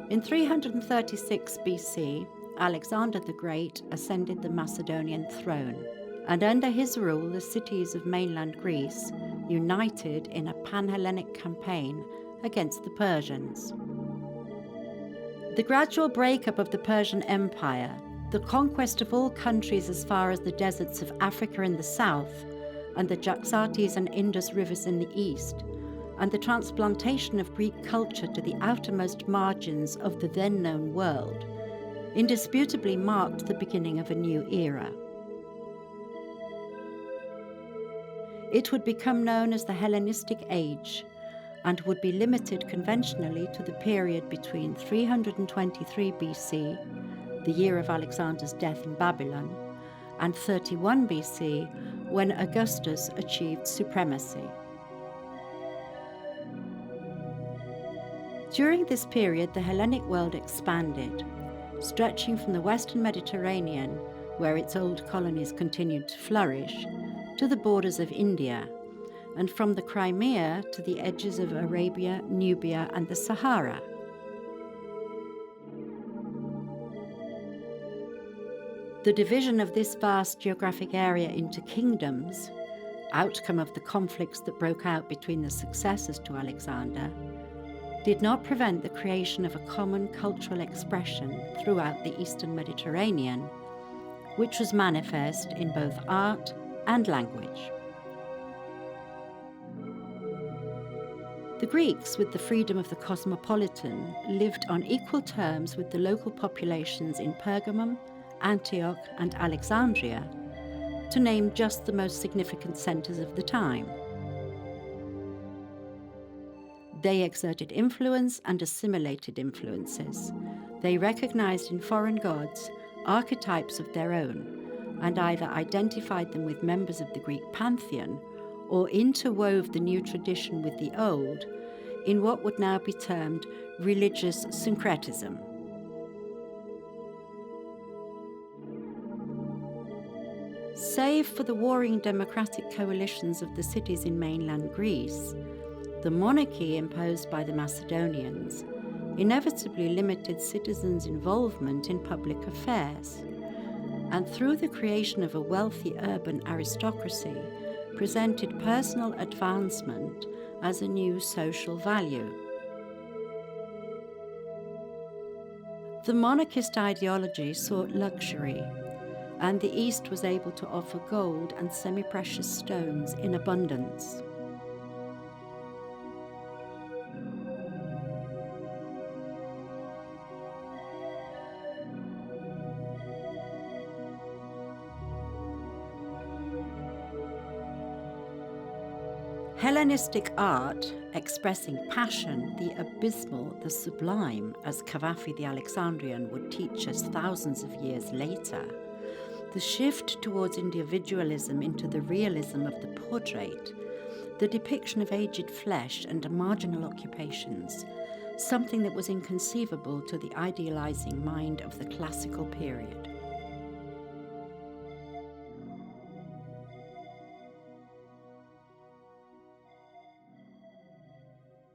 In 336 BC, Alexander the Great ascended the Macedonian throne, and under his rule the cities of mainland Greece united in a pan-Hellenic campaign against the Persians. The gradual breakup of the Persian Empire, the conquest of all countries as far as the deserts of Africa in the south, and the Jaxartes and Indus rivers in the east, and the transplantation of Greek culture to the outermost margins of the then known world, indisputably marked the beginning of a new era. It would become known as the Hellenistic Age, and would be limited conventionally to the period between 323 BC, the year of Alexander's death in Babylon, and 31 BC, when Augustus achieved supremacy. During this period, the Hellenic world expanded, stretching from the western Mediterranean, where its old colonies continued to flourish, to the borders of India, and from the Crimea to the edges of Arabia, Nubia, and the Sahara. The division of this vast geographic area into kingdoms, outcome of the conflicts that broke out between the successors to Alexander, did not prevent the creation of a common cultural expression throughout the Eastern Mediterranean, which was manifest in both art and language. The Greeks, with the freedom of the cosmopolitan, lived on equal terms with the local populations in Pergamum, Antioch, and Alexandria, to name just the most significant centers of the time. They exerted influence and assimilated influences. They recognized in foreign gods archetypes of their own, and either identified them with members of the Greek pantheon or interwove the new tradition with the old in what would now be termed religious syncretism. Save for the warring democratic coalitions of the cities in mainland Greece, the monarchy imposed by the Macedonians inevitably limited citizens' involvement in public affairs, and through the creation of a wealthy urban aristocracy, presented personal advancement as a new social value. The monarchist ideology sought luxury, and the East was able to offer gold and semi-precious stones in abundance. Hellenistic art, expressing passion, the abysmal, the sublime, as Cavafy the Alexandrian would teach us thousands of years later, the shift towards individualism into the realism of the portrait, the depiction of aged flesh and marginal occupations, something that was inconceivable to the idealizing mind of the classical period.